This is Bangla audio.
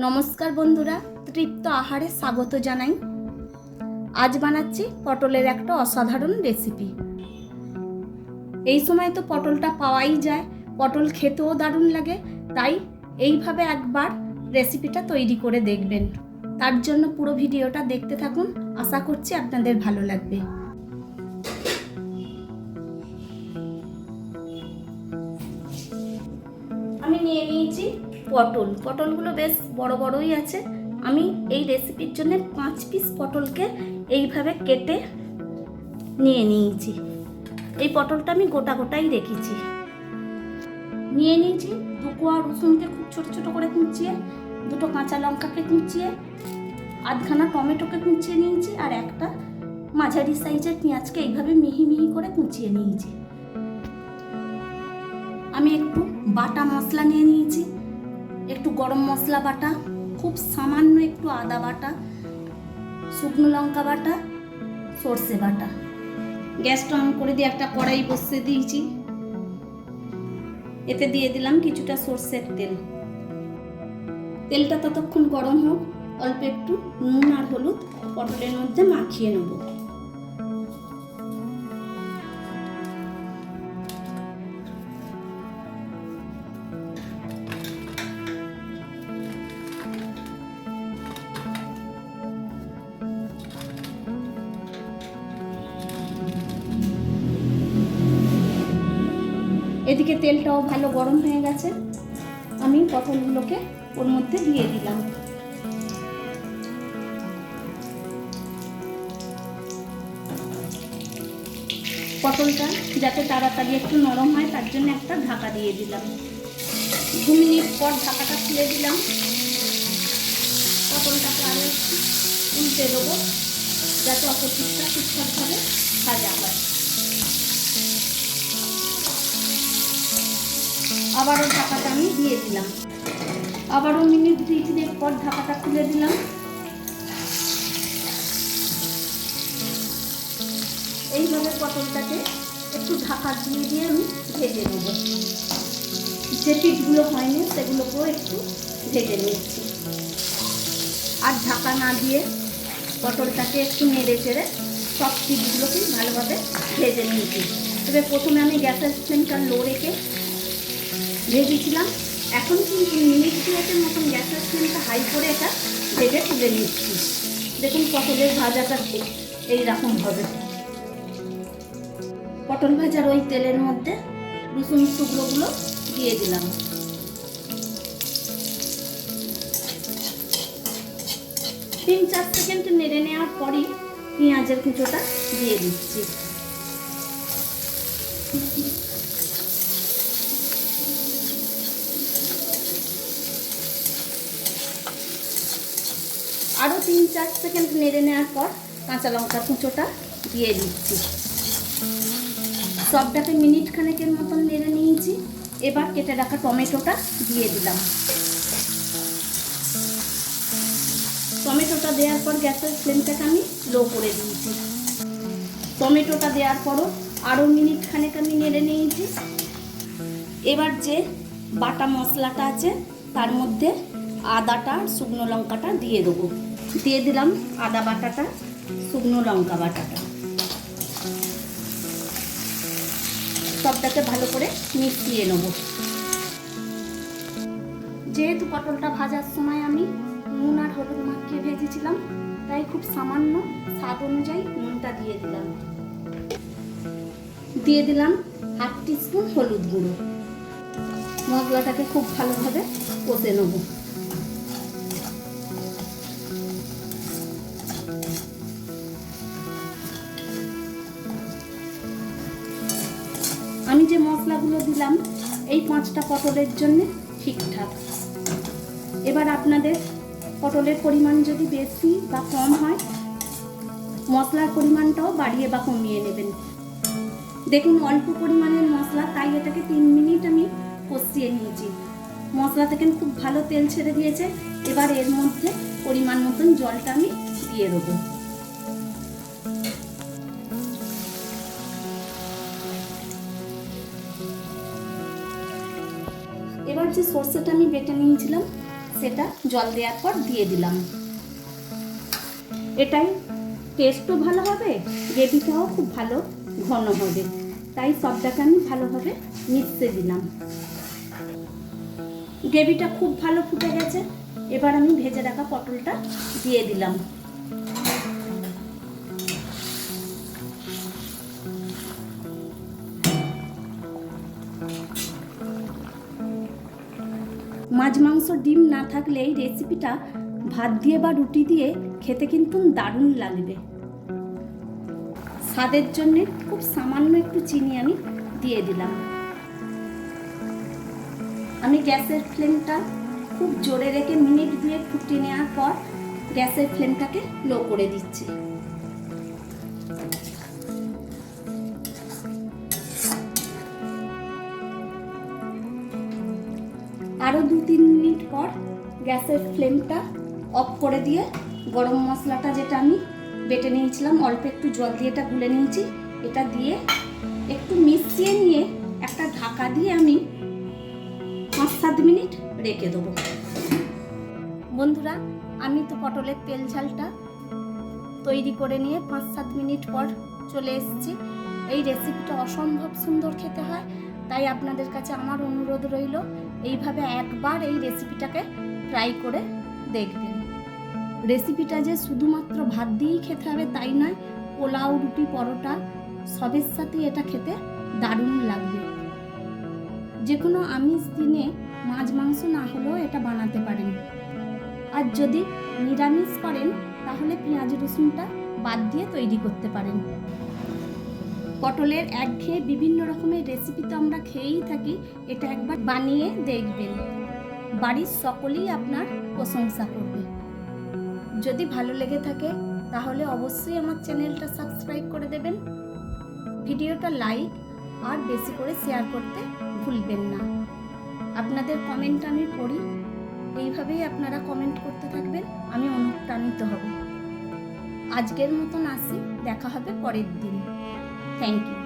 নমস্কার বন্ধুরা, তৃপ্ত আহারে স্বাগত জানাই। আজ বানাচ্ছি পটলের একটা অসাধারণ রেসিপি। এই সময় তো পটলটা পাওয়াই যায়, পটল খেতেও দারুণ লাগে, তাই এইভাবে একবার রেসিপিটা তৈরি করে দেখবেন। তার জন্য পুরো ভিডিওটা দেখতে থাকুন, আশা করছি আপনাদের ভালো লাগবে। আমি নিয়ে নিয়েছি পটলগুলো বেশ বড় বড়ই আছে। আমি এই রেসিপির জন্য 5 পিস পটলকে এইভাবে কেটে নিয়ে নিয়েছি। এই পটলটা আমি গোটাই রেখেছি। নিয়ে নিয়েছি 2 কোয়া রসুনকে খুব ছোট ছোট করে কুচিয়ে, 2টো কাঁচা লঙ্কাকে কুচিয়ে, আধখানা টমেটোকে কুচিয়ে নিয়েছি, আর একটা মাঝারি সাইজের পেঁয়াজকে এইভাবে মিহি মিহি করে কুচিয়ে নিয়েছি। আমি একটু বাটা মশলা নিয়ে নিয়েছি, একটু গরম মশলা বাটা, খুব সামান্য একটু আদা বাটা, শুকনো লঙ্কা বাটা, সর্ষে বাটা। গ্যাসটা অন করে দিয়ে একটা কড়াই বসিয়ে দিয়েছি। এতে দিয়ে দিলাম কিছুটা সর্ষের তেল। তেলটা ততক্ষণ গরম হোক, অল্প একটু নুন আর হলুদ পটলের মধ্যে মাখিয়ে নেব। এদিকে তেলটাও ভালো গরম হয়ে গেছে, আমি পটলগুলোকে ওর মধ্যে দিয়ে দিলাম। পটলটা যাতে তাড়াতাড়ি একটু নরম হয় তার জন্য একটা ঢাকা দিয়ে দিলাম। 2 মিনিট পর ঢাকাটা খুলে দিলাম। পটলটাকে আরও একটু উল্টে দেবো যাতে অপরদিকটা ঠিকঠাকভাবে ভাজা হয়। আবারও ঢাকাটা আমি দিয়ে দিলাম। আবারও মিনিট 2-3 পর ঢাকাটা খুলে দিলাম। এইভাবে পটলটাকে একটু ঢাকা দিয়ে দিয়ে আমি ভেজে নেব। যে পিঠগুলো হয়নি সেগুলোকেও একটু ভেজে নিচ্ছি। আর ঢাকা না দিয়ে পটলটাকে একটু নেড়ে চেড়ে সব পিঠগুলোকে ভালোভাবে ভেজে নিয়েছি। তবে প্রথমে আমি গ্যাসের ফ্লেমটা লো রেখে ভেজেছিলাম, এখন কিন্তু মিনিট 2 মতন গ্যাসের ফ্লেমটা হাই করে এটা ভেজে তুলে নিচ্ছি। দেখুন পটলের ভাজাটা ঠিক এইরকম হবে। পটল ভাজার ওই তেলের মধ্যে রসুন টুকরোগুলো দিয়ে দিলাম। তিন 4 সেকেন্ড নেড়ে নেওয়ার পরই পেঁয়াজের কুচোটা দিয়ে দিচ্ছি। আরও 3-4 সেকেন্ড নেড়ে নেওয়ার পর কাঁচা লঙ্কা কুচোটা দিয়ে দিচ্ছি। সবটাকে মিনিট খানেকের মতন নেড়ে নিয়েছি। এবার কেটে রাখা টমেটোটা দিয়ে দিলাম। টমেটোটা দেওয়ার পর গ্যাসের ফ্লেমটাকে আমি লো করে দিয়েছি। টমেটোটা দেওয়ার পরও আরও মিনিট খানেক আমি নেড়ে নিয়েছি। এবার যে বাটা মশলাটা আছে তার মধ্যে আদাটা আর শুকনো লঙ্কাটা দিয়ে দেবো। দিয়ে দিলাম আদা বাটাটা, শুকনো লঙ্কা বাটাটা, সবটাকে ভালো করে মিশিয়ে নেব। যেহেতু পটলটা ভাজার সময় আমি নুন আর হলুদ মাখিয়ে ভেজেছিলাম, তাই খুব সামান্য স্বাদ অনুযায়ী নুনটা দিয়ে দিলাম। দিয়ে দিলাম 1/2 টিস্পুন হলুদ গুঁড়ো। মশলাটাকে খুব ভালোভাবে কষে নেব। আমি যে মশলাগুলো দিলাম এই 5টা পটলের জন্য ঠিকঠাক। এবার আপনাদের পটলের পরিমাণ যদি বেশি বা কম হয়, মশলার পরিমাণটাও বাড়িয়ে বা কমিয়ে নেবেন। দেখুন অল্প পরিমাণের মশলা, তাই এটাকে 3 মিনিট আমি কষিয়ে নিয়েছি। মশলা থেকে খুব ভালো তেল ছেড়ে দিয়েছে। এবার এর মধ্যে পরিমাণ মতন জলটা আমি দিয়ে দেবো। এবার যে সর্ষেটা আমি বেটে নিয়েছিলাম সেটা জল দেওয়ার পর দিয়ে দিলাম। এটাই টেস্টও ভালো হবে, গ্রেভিটাও খুব ভালো ঘন হবে, তাই সবটাকে আমি ভালোভাবে মিশিয়ে দিলাম। গ্রেভিটা খুব ভালো ফুটে গেছে। এবার আমি ভেজে রাখা পটলটা দিয়ে দিলাম। মাছ মাংস ডিম না থাকলে এই রেসিপিটা ভাত দিয়ে বা রুটি দিয়ে খেতে কিন্তু দারুণ লাগবে। স্বাদের জন্য খুব সামান্য একটু চিনি আমি দিয়ে দিলাম। আমি গ্যাসের ফ্লেমটা খুব জোরে রেখে মিনিট 2 ফুটিয়ে নেওয়ার পর গ্যাসের ফ্লেমটাকে লো করে দিচ্ছি। আরও 2-3 মিনিট পর গ্যাসের ফ্লেমটা অফ করে দিয়ে গরম মশলাটা যেটা আমি বেটে নিয়েছিলাম, অল্প একটু জল দিয়ে এটা গুলে নিয়েছি, এটা দিয়ে একটু মিশিয়ে নিয়ে একটা ঢাকা দিয়ে আমি 5-7 মিনিট রেখে দেবো। বন্ধুরা, আমি তো পটলের তেল ঝালটা তৈরি করে নিয়ে 5-7 মিনিট পর চলে এসেছি। এই রেসিপিটা অসম্ভব সুন্দর খেতে হয়, তাই আপনাদের কাছে আমার অনুরোধ রইল এইভাবে একবার এই রেসিপিটাকে ট্রাই করে দেখবেন। রেসিপিটা যে শুধুমাত্র ভাত দিয়েই খেতে হবে তাই নয়, পোলাও, রুটি, পরোটা সবের সাথে এটা খেতে দারুণ লাগবে। যে কোনো আমিষ দিনে মাছ মাংস না হলেও এটা বানাতে পারেন। আর যদি নিরামিষ করেন তাহলে পেঁয়াজ রসুনটা বাদ দিয়ে তৈরি করতে পারেন। পটলের একঘেয়ে বিভিন্ন রকমের রেসিপি তো আমরা খেয়েই থাকি, এটা একবার বানিয়ে দেখবেন, বাড়ির সকলেই আপনার প্রশংসা করবে। যদি ভালো লেগে থাকে তাহলে অবশ্যই আমার চ্যানেলটা সাবস্ক্রাইব করে দেবেন, ভিডিওটা লাইক আর বেশি করে শেয়ার করতে ভুলবেন না। আপনাদের কমেন্ট আমি পড়ি, এইভাবেই আপনারা কমেন্ট করতে থাকবেন, আমি অনুপ্রাণিত হব। আজকের মতন আসি, দেখা হবে পরের দিন। Thank you.